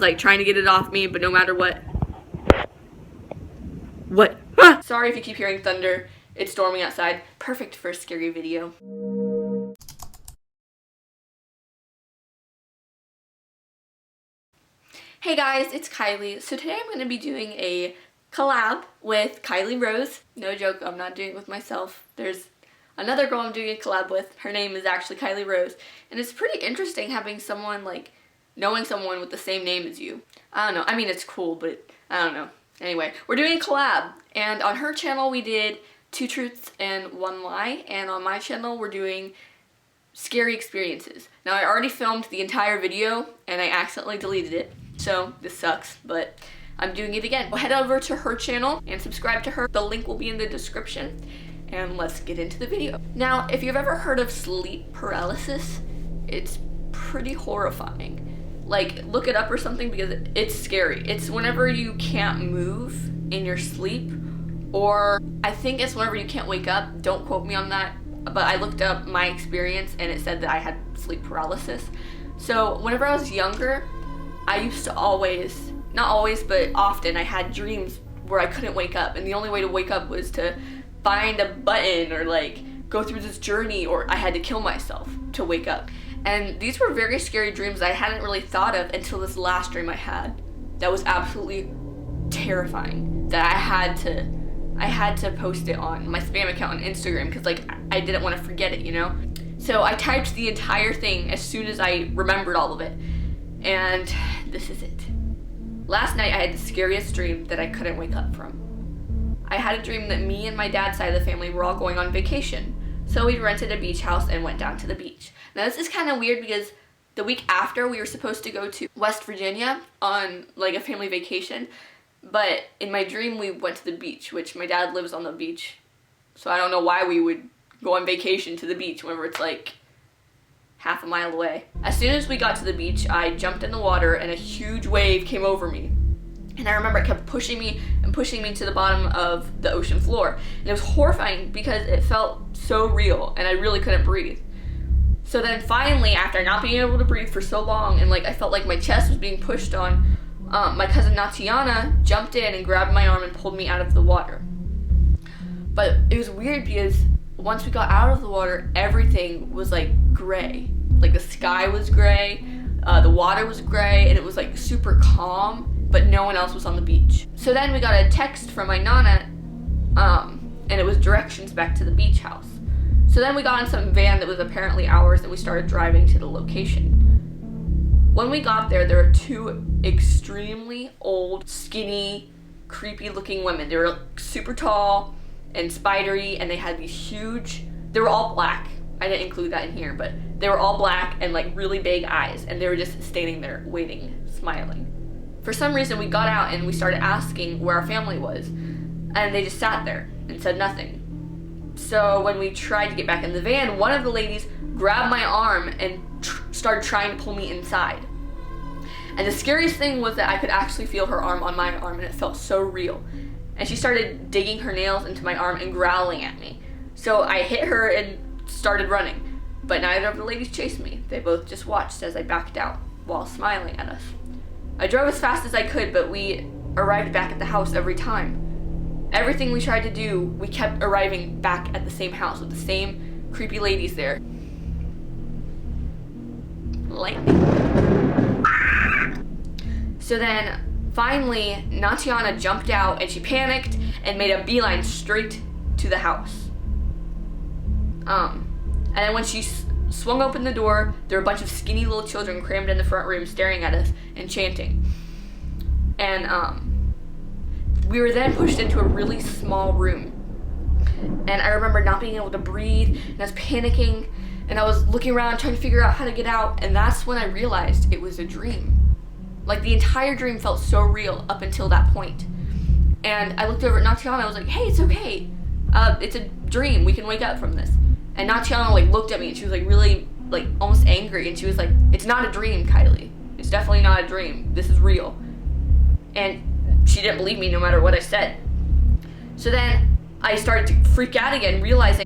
like trying to get it off me, but no matter what. What? Ah! Sorry if you keep hearing thunder. It's storming outside. Perfect for a scary video. Hey guys, it's Kylie. So today I'm going to be doing a collab with Kylee Rose. No joke, I'm not doing it with myself. There's another girl I'm doing a collab with. Her name is actually Kylee Rose. And it's pretty interesting having someone, like, knowing someone with the same name as you. I don't know. I mean, it's cool, but I don't know. Anyway, we're doing a collab. And on her channel we did 2 truths and 1 lie. And on my channel we're doing scary experiences. Now I already filmed the entire video and I accidentally deleted it. So this sucks, but I'm doing it again. Head over to her channel and subscribe to her. The link will be in the description. And let's get into the video. Now, if you've ever heard of sleep paralysis, it's pretty horrifying. Like, look it up or something because it's scary. It's whenever you can't move in your sleep, or I think it's whenever you can't wake up. Don't quote me on that, but I looked up my experience and it said that I had sleep paralysis. So whenever I was younger, I used to always, not always, but often I had dreams where I couldn't wake up, and the only way to wake up was to find a button or like go through this journey, or I had to kill myself to wake up. And these were very scary dreams I hadn't really thought of until this last dream I had. That was absolutely terrifying, that I had to post it on my spam account on Instagram because like I didn't want to forget it, you know? So I typed the entire thing as soon as I remembered all of it. And this is it. Last night I had the scariest dream that I couldn't wake up from. I had a dream that me and my dad's side of the family were all going on vacation. So we rented a beach house and went down to the beach. Now this is kind of weird because the week after we were supposed to go to West Virginia on like a family vacation. But in my dream we went to the beach, which my dad lives on the beach. So I don't know why we would go on vacation to the beach whenever it's like half a mile away. As soon as we got to the beach, I jumped in the water and a huge wave came over me. And I remember it kept pushing me and pushing me to the bottom of the ocean floor. And it was horrifying because it felt so real and I really couldn't breathe. So then finally, after not being able to breathe for so long and like I felt like my chest was being pushed on, my cousin Natiana jumped in and grabbed my arm and pulled me out of the water. But it was weird because once we got out of the water, everything was like gray. Like the sky was gray, the water was gray, and it was like super calm, but no one else was on the beach. So then we got a text from my nana, and it was directions back to the beach house. So then we got in some van that was apparently ours and we started driving to the location. When we got there, there were 2 extremely old, skinny, creepy looking women. They were super tall and spidery, and they had these huge, they were all black. I didn't include that in here, but they were all black and like really big eyes, and they were just standing there waiting, smiling. For some reason we got out and we started asking where our family was, and they just sat there and said nothing. So when we tried to get back in the van, one of the ladies grabbed my arm and started trying to pull me inside. And the scariest thing was that I could actually feel her arm on my arm, and it felt so real. And she started digging her nails into my arm and growling at me. So I hit her and started running, but neither of the ladies chased me. They both just watched as I backed out while smiling at us. I drove as fast as I could, but we arrived back at the house every time. Everything we tried to do, we kept arriving back at the same house with the same creepy ladies there. So then finally Natiana jumped out and she panicked and made a beeline straight to the house. And then when she swung open the door, there were a bunch of skinny little children crammed in the front room staring at us and chanting. And we were then pushed into a really small room. And I remember not being able to breathe, and I was panicking, and I was looking around trying to figure out how to get out, and that's when I realized it was a dream. Like, the entire dream felt so real up until that point. And I looked over at Natiana, I was like, hey, it's okay. It's a dream, we can wake up from this. And Natiana like looked at me and she was like really like almost angry, and she was like, it's not a dream, Kylie. It's definitely not a dream. This is real. And she didn't believe me no matter what I said. So then I started to freak out again, realizing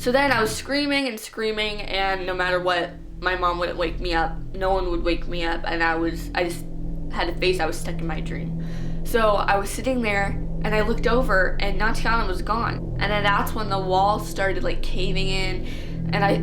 So then I was screaming and screaming, and no matter what, my mom wouldn't wake me up. No one would wake me up, and I just had to face I was stuck in my dream. So I was sitting there, and I looked over, and Natiana was gone. And then that's when the wall started like caving in, and I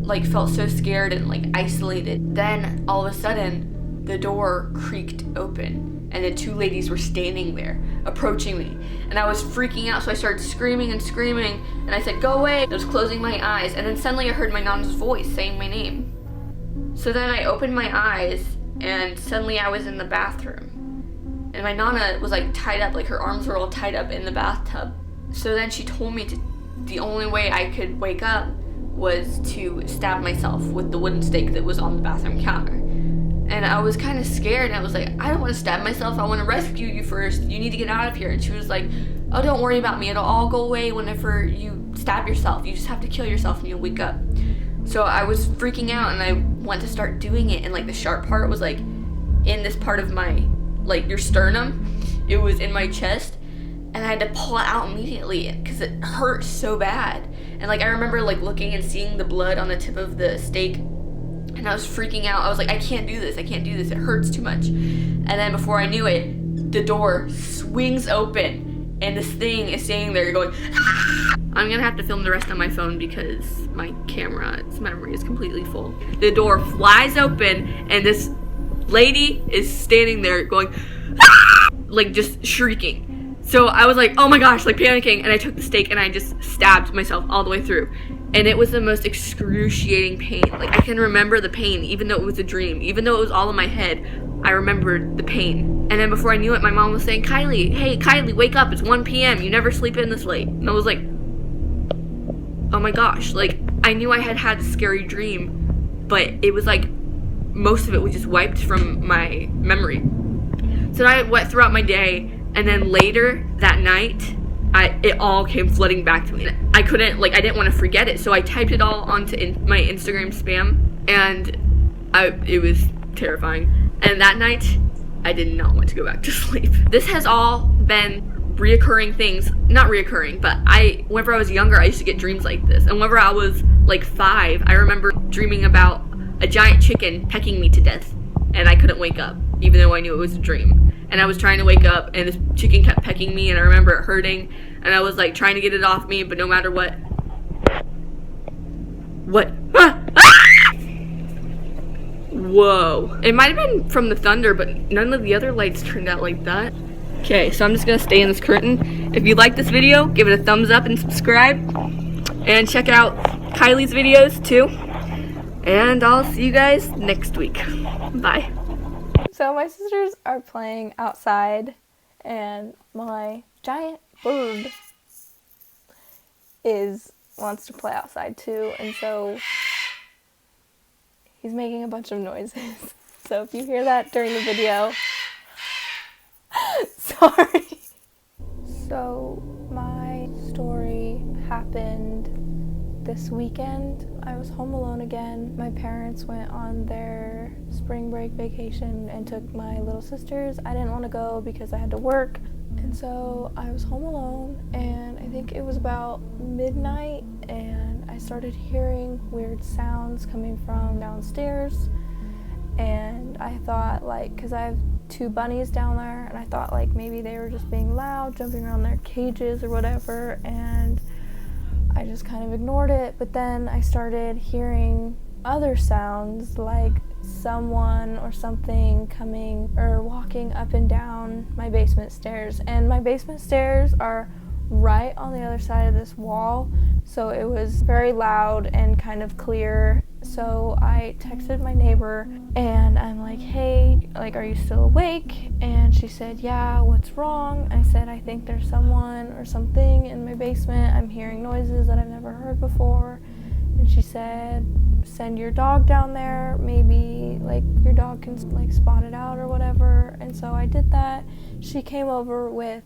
like felt so scared and like isolated. Then all of a sudden, the door creaked open, and the two ladies were standing there, approaching me. And I was freaking out, so I started screaming and screaming, and I said, "Go away!" I was closing my eyes, and then suddenly I heard my nana's voice saying my name. So then I opened my eyes, and suddenly I was in the bathroom. And my nana was like tied up, like her arms were all tied up in the bathtub. So then she told me the only way I could wake up was to stab myself with the wooden stake that was on the bathroom counter. And I was kind of scared, and I was like, I don't want to stab myself, I want to rescue you first, you need to get out of here. And she was like, oh, don't worry about me, it'll all go away whenever you stab yourself, you just have to kill yourself and you'll wake up. So I was freaking out, and I went to start doing it, and like the sharp part was like in this part of my, like your sternum, it was in my chest, and I had to pull it out immediately because it hurt so bad. And like I remember like looking and seeing the blood on the tip of the stake, and I was freaking out. I was like, I can't do this, it hurts too much. And then before I knew it, the door swings open, and this thing is standing there going, ah! I'm gonna have to film the rest on my phone because my camera's memory is completely full. The door flies open, and this lady is standing there going, ah! Like just shrieking. So I was like, oh my gosh, like panicking, and I took the stake and I just stabbed myself all the way through. And it was the most excruciating pain. Like I can remember the pain, even though it was a dream, even though it was all in my head, I remembered the pain. And then before I knew it, my mom was saying, Kylee, hey Kylee, wake up, it's 1 p.m, you never sleep in this late. And I was like, oh my gosh, like I knew I had had a scary dream, but it was like most of it was just wiped from my memory. So I went throughout my day, and then later that night, it all came flooding back to me. I couldn't, like I didn't want to forget it, so I typed it all onto my Instagram spam, and it was terrifying. And that night, I did not want to go back to sleep. This has all been reoccurring things, not reoccurring, but whenever I was younger, I used to get dreams like this. And whenever I was like 5, I remember dreaming about a giant chicken pecking me to death, and I couldn't wake up, even though I knew it was a dream. And I was trying to wake up, and this chicken kept pecking me, and I remember it hurting, and I was like trying to get it off me, but no matter what. Ah! Ah! Whoa. It might have been from the thunder, but none of the other lights turned out like that. Okay, so I'm just gonna stay in this curtain. If you like this video, give it a thumbs up and subscribe. And check out Kylie's videos too. And I'll see you guys next week. Bye. So my sisters are playing outside, and my giant bird wants to play outside too, and so he's making a bunch of noises. So if you hear that during the video, sorry. So my story happened this weekend. I was home alone again. My parents went on their spring break vacation and took my little sisters. I didn't want to go because I had to work. And so I was home alone, and I think it was about midnight, and I started hearing weird sounds coming from downstairs. And I thought, like, because I have 2 bunnies down there, and I thought like maybe they were just being loud, jumping around their cages or whatever, and I just kind of ignored it. But then I started hearing other sounds, like someone or something coming or walking up and down my basement stairs. And my basement stairs are right on the other side of this wall, so it was very loud and kind of clear. So I texted my neighbor, and I'm like, hey, like, are you still awake? And she said, yeah, what's wrong? I said, I think there's someone or something in my basement. I'm hearing noises that I've never heard before. And she said, send your dog down there. Maybe, like, your dog can, like, spot it out or whatever. And so I did that. She came over with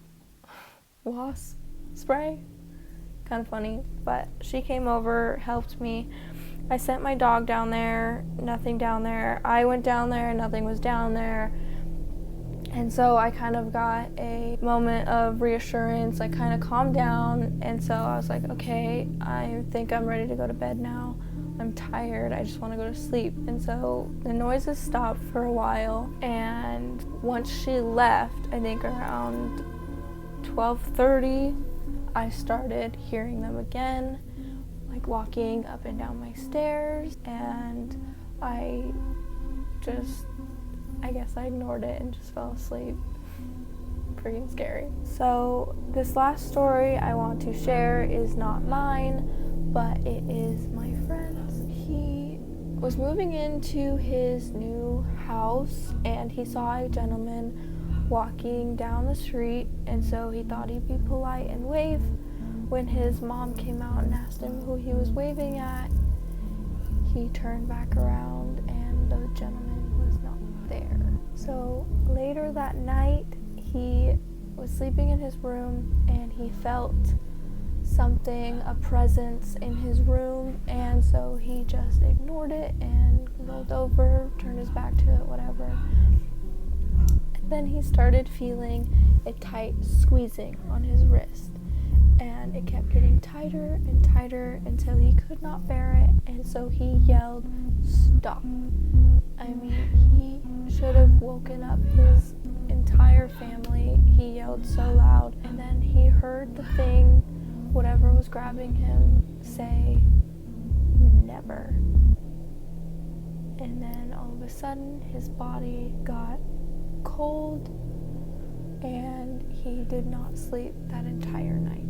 wasp spray. Kind of funny. But she came over, helped me. I sent my dog down there, nothing down there. I went down there, nothing was down there. And so I kind of got a moment of reassurance, I kind of calmed down, and so I was like, okay, I think I'm ready to go to bed now. I'm tired, I just want to go to sleep. And so the noises stopped for a while, and once she left, I think around 12:30, I started hearing them again, like walking up and down my stairs, and I guess I ignored it and just fell asleep. Freaking scary. So this last story I want to share is not mine, but it is my friend's. He was moving into his new house and he saw a gentleman walking down the street, and so he thought he'd be polite and wave. When his mom came out and asked him who he was waving at, he turned back around and the gentleman was not there. So later that night, he was sleeping in his room and he felt something, a presence in his room, and so he just ignored it and rolled over, turned his back to it, whatever. And then he started feeling a tight squeezing on his wrist, and it kept getting tighter and tighter until he could not bear it, and so he yelled, "Stop." I mean, he should have woken up his entire family. He yelled so loud, and then he heard the thing, whatever was grabbing him, say, "Never." And then all of a sudden, his body got cold, and he did not sleep that entire night.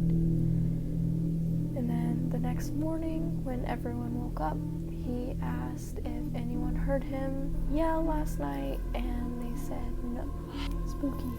And then the next morning, when everyone woke up, he asked if anyone heard him yell last night, and they said no. Spooky.